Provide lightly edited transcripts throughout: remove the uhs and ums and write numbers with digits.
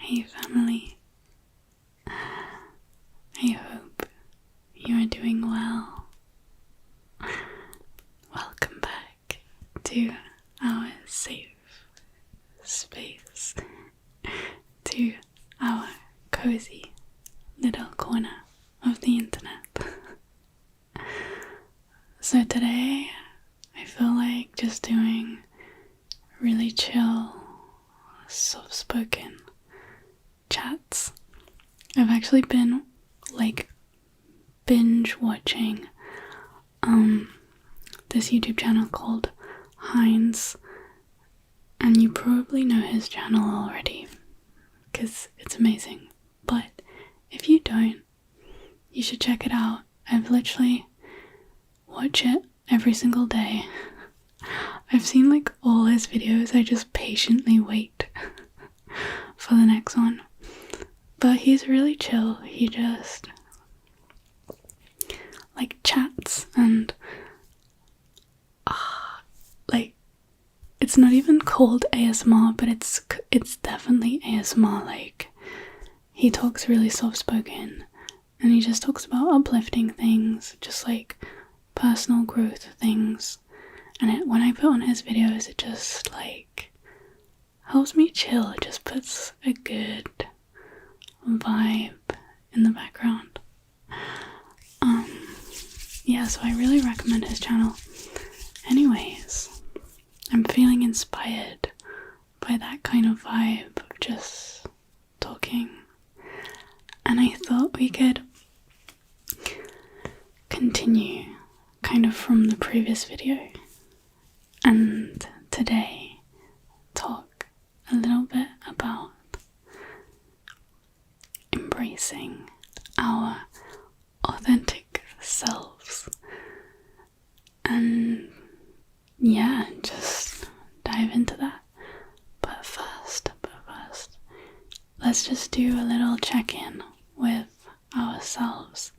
Hey family, I hope you are doing well. Welcome back to our safe space, to our cozy little corner of the internet. So today I feel like just doing really chill, soft-spoken chats. I've actually been binge watching this YouTube channel called Heinz, and you probably know his channel already because it's amazing, but if you don't, you should check it out. I've literally watched it every single day. I've seen all his videos. I just patiently wait for the next one. But he's really chill. He just chats and it's not even called ASMR, but it's definitely ASMR. He talks really soft spoken and he just talks about uplifting things, just personal growth things. And when I put on his videos, it just helps me chill. It just puts a good vibe in the background. Yeah, so I really recommend his channel. Anyways, I'm feeling inspired by that kind of vibe of just talking, and I thought we could continue kind of from the previous video and today talk a little bit about embracing our authentic selves, and yeah, just dive into that. But first, let's just do a little check-in with ourselves,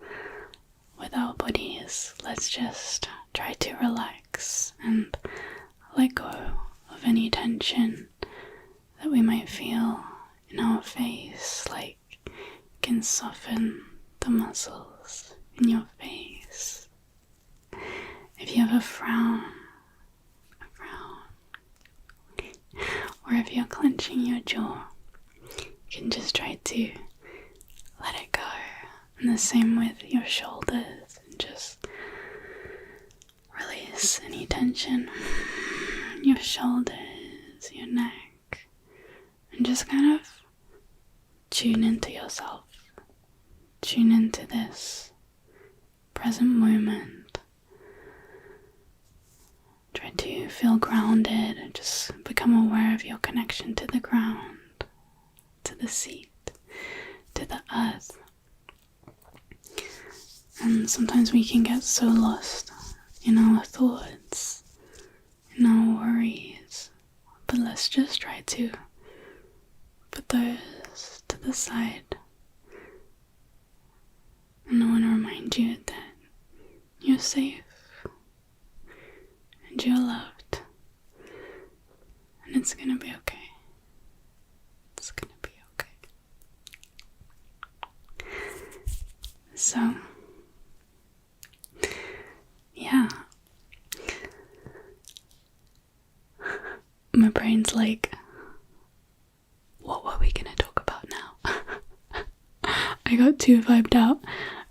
with our bodies. Let's just try to relax and let go of any tension that we might feel in our face. You can soften the muscles in your face. If you have a frown, or if you're clenching your jaw, you can just try to let it go. And the same with your shoulders, and just release any tension in your shoulders, your neck, and just kind of tune into yourself. Tune into this present moment. Try to feel grounded and just become aware of your connection to the ground, to the seat, to the earth. And sometimes we can get so lost in our thoughts, in our worries, but let's just try to put those to the side. And I want to remind you that you're safe and you're loved, and it's gonna be okay. It's gonna be okay. So, yeah. My brain's what were we gonna talk about now? I got too vibed out.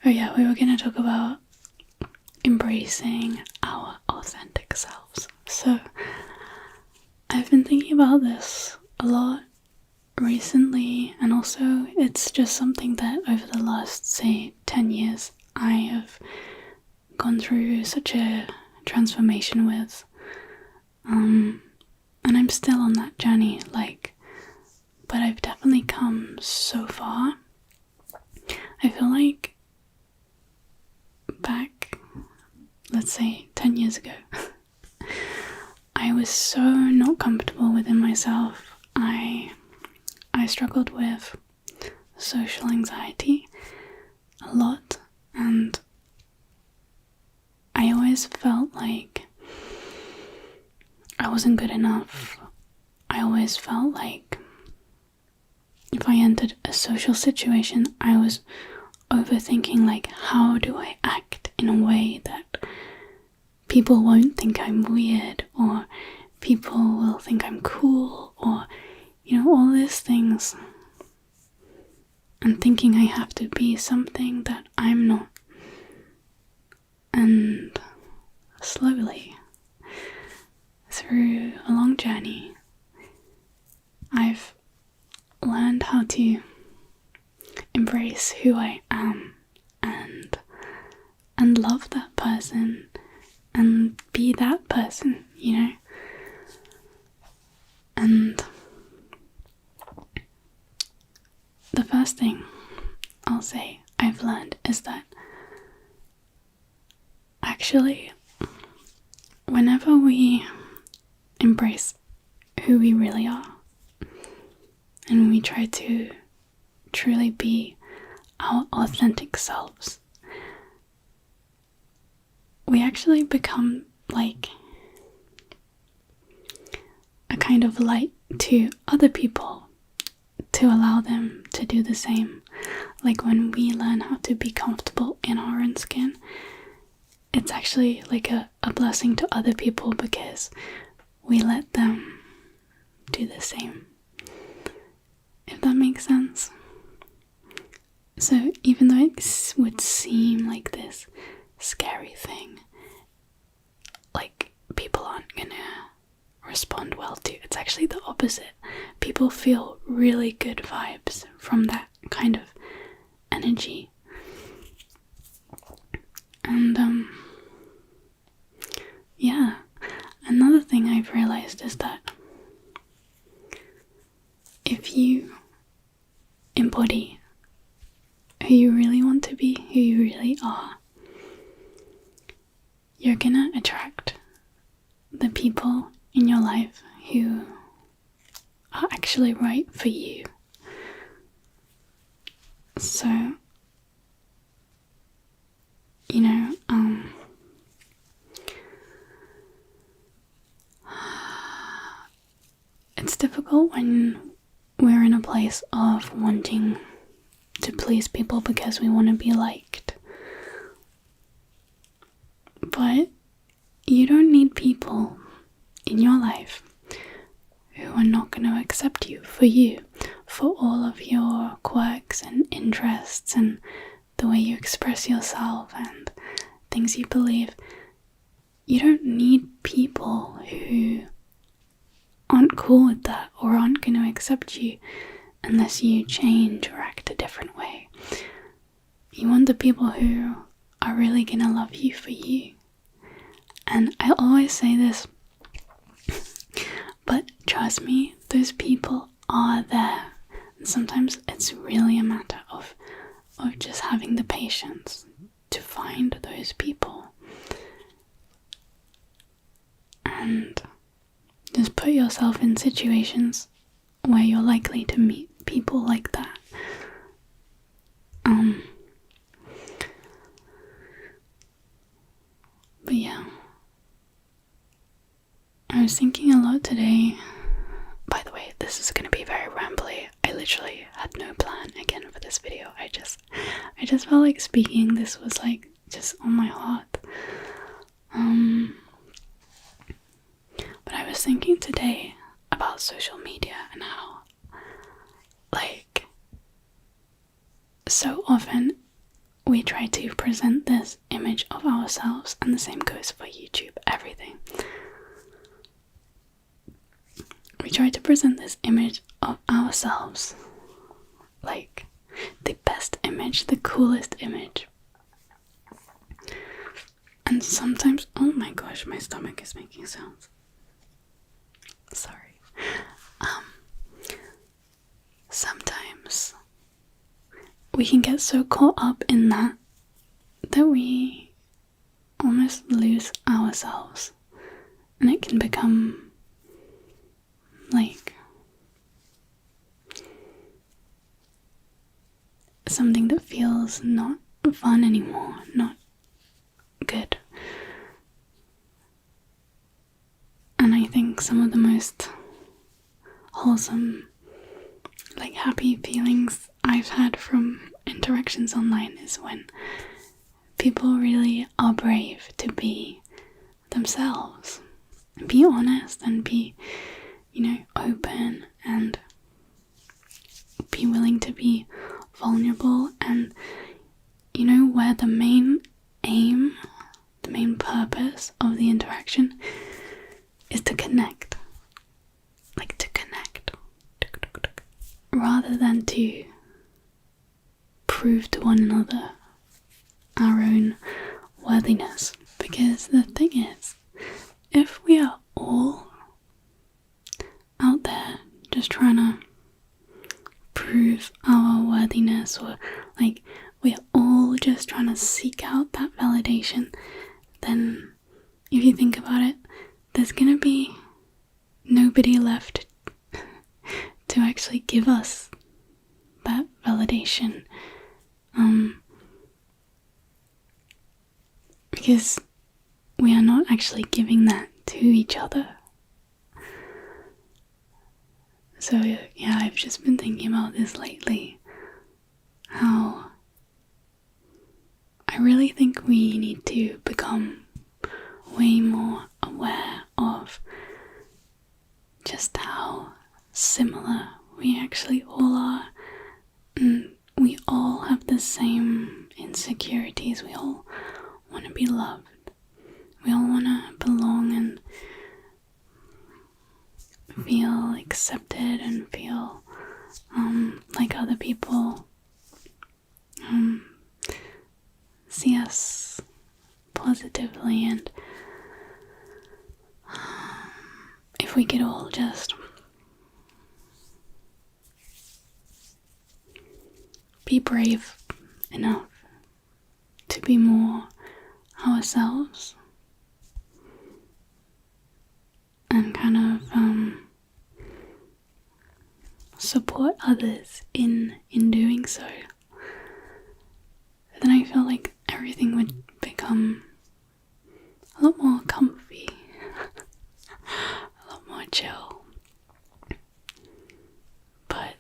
Oh yeah, we were gonna talk about embracing our authentic selves. So I've been thinking about this a lot recently, and also it's just something that over the last, say, 10 years I have gone through such a transformation with, and I'm still on that journey, but I've definitely come so far. I feel like back, let's say 10 years ago, I was so not comfortable within myself. I struggled with social anxiety a lot, and I always felt like I wasn't good enough. I always felt like if I entered a social situation, I was overthinking, like, how do I act in a way that people won't think I'm weird, or people will think I'm cool, or, all these things. And thinking I have to be something that I'm not. And slowly, through a long journey, I've learned how to embrace who I am and love that person and be that person, And the first thing I'll say I've learned is that actually, whenever we embrace who we really are and we try to truly be our authentic selves, we actually become like a kind of light to other people, to allow them to do the same. Like when we learn how to be comfortable in our own skin, it's actually like a blessing to other people because we let them do the same. If that makes sense. So even though it would seem like this scary thing, like people aren't gonna respond well to, it's actually the opposite. People feel really good vibes from that kind of energy. And yeah, another thing I've realized is that if you embody who you really want to be, who you really are, you're gonna attract the people in your life who are actually right for you. So, it's difficult when we're in a place of wanting to please people because we want to be liked. But you don't need people in your life who are not going to accept you, for all of your quirks and interests and the way you express yourself and things you believe. You don't need people who aren't cool with that or aren't going to accept you unless you change or act a different way. You want the people who are really going to love you for you. And I always say this, but trust me, those people are there. And sometimes it's really a matter of just having the patience to find those people. And just put yourself in situations where you're likely to meet people like that. But yeah, I was thinking a lot today. By the way, this is going to be very rambly. I literally had no plan again for this video. I just felt like speaking. This was like just on my heart. But I was thinking today about social media and how, like, so often we try to present this image of ourselves, and the same goes for YouTube, everything. We try to present this image of ourselves, like the best image, the coolest image. And sometimes, oh my gosh, my stomach is making sounds. Sorry. Sometimes we can get so caught up in that we almost lose ourselves, and it can become like something that feels not fun anymore, not good. And I think some of the most wholesome like happy feelings I've had from interactions online is when people really are brave to be themselves, and be honest, and be, open, and be willing to be vulnerable. And where the main aim, the main purpose of the interaction is to connect, rather than to prove to one another our own worthiness. Because the thing is, if we are all out there just trying to prove our worthiness, or like we're all just trying to seek out that validation, then if you think about it, there's gonna be nobody left to actually give us that validation. Because we are not actually giving that to each other. So yeah, I've just been thinking about this lately, how I really think we need to become way more aware of just how similar we actually all are, and we all have the same insecurities. We all want to be loved, we all want to belong and feel accepted and feel like other people see us positively. And if we could all just be brave enough to be more ourselves, and kind of support others in doing so, then I feel like everything would become a lot more comfy, a lot more chill. But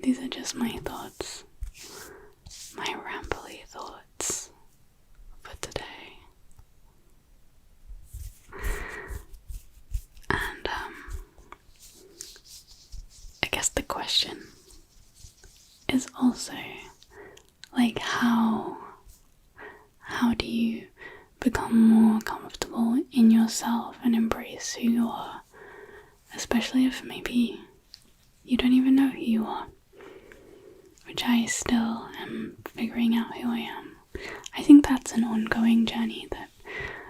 these are just my thoughts, my rambly thoughts for today. And I guess the question is also like, how do you become more comfortable in yourself and embrace who you are, especially if maybe you don't even know who you are, which I still am figuring out who I am. I think that's an ongoing journey that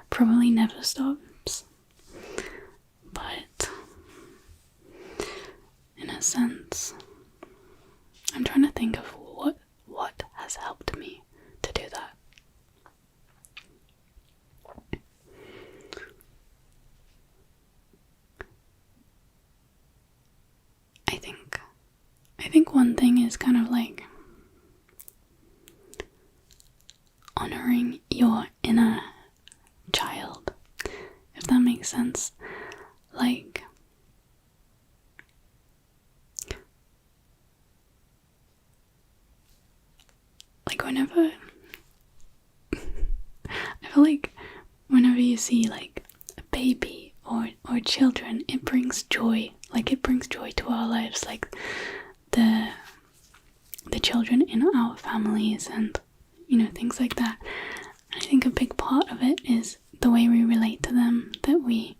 probably never stops, but in a sense, I'm trying to think of what has helped me to do that. I think one thing is kind of like honoring your inner child, if that makes sense. Like whenever I feel like whenever you see like a baby or children, it brings joy. Like it brings joy to our lives, like the children in our families and things like that. I think a big part of it is the way we relate to them, that we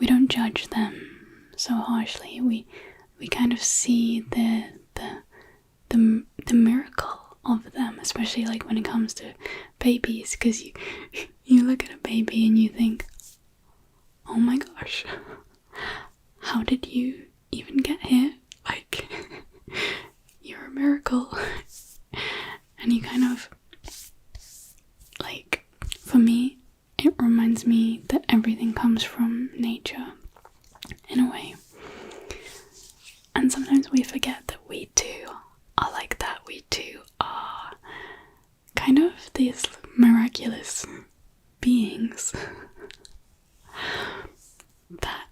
don't judge them so harshly. We kind of see the miracle of them, especially like when it comes to babies, because you look at a baby and you think, oh my gosh, how did you even get here? Like, you're a miracle. And you kind of, like, for me, it reminds me that everything comes from nature, in a way. And sometimes we forget that we too are like that. We too are kind of these miraculous beings that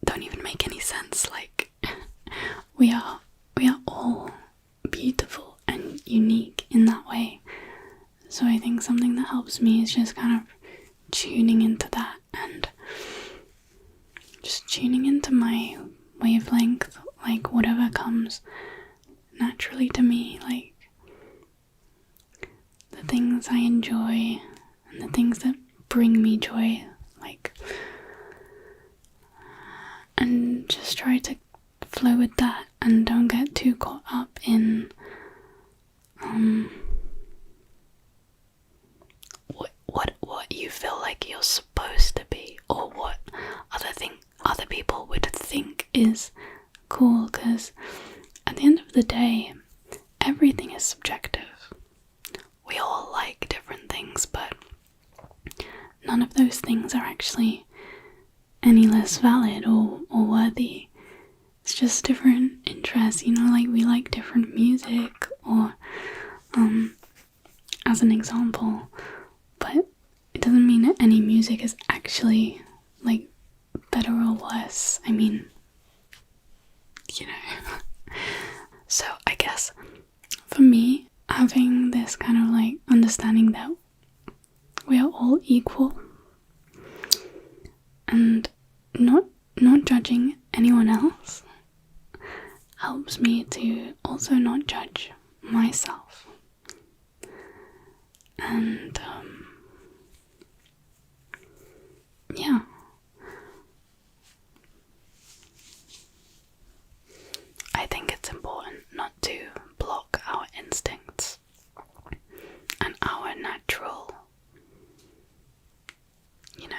don't even make any sense. Like, we are all beautiful and unique in that way. So I think something that helps me is just kind of tuning into that and just tuning into my wavelength, like whatever comes naturally to me, like the things I enjoy and the things that bring me joy, like, and just try to flow with that and don't get too caught up in what you feel like you're supposed to be, or what other people would think is cool, because at the end of the day, everything is subjective. We all like different things, but none of those things are actually any less valid or worthy. It's just different interests, you know, like we like different music, or as an example, but it doesn't mean that any music is actually like better or worse. I mean, you know. So I guess for me, having this kind of like understanding that we are all equal and not judging anyone else helps me to also not judge myself. And yeah, I think it's important not to block our instincts and our natural, you know,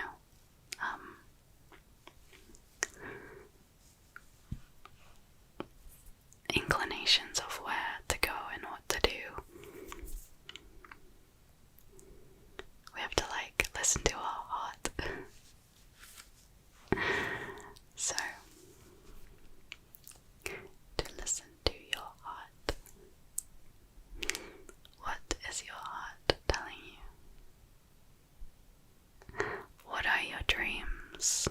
inclinations of where to go and what to do. We have to like listen to our heart. So, to listen to your heart. What is your heart telling you? What are your dreams?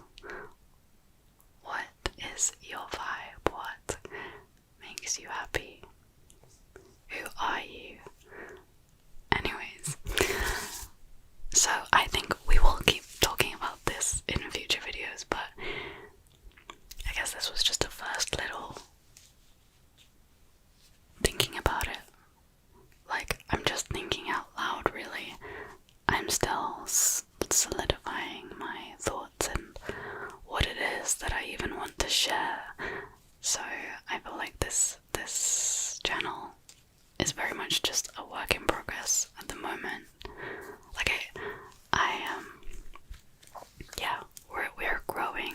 What is your vibe? What makes you happy? Who are you? Anyways, so I think we will keep talking about this in future videos, but I guess this was just a first little thinking about it. Like, I'm just thinking out loud, really. I'm still solidifying my thoughts and what it is that I even want to share. So I feel like this channel is very much just a work in progress at the moment. Like I am, yeah, we're growing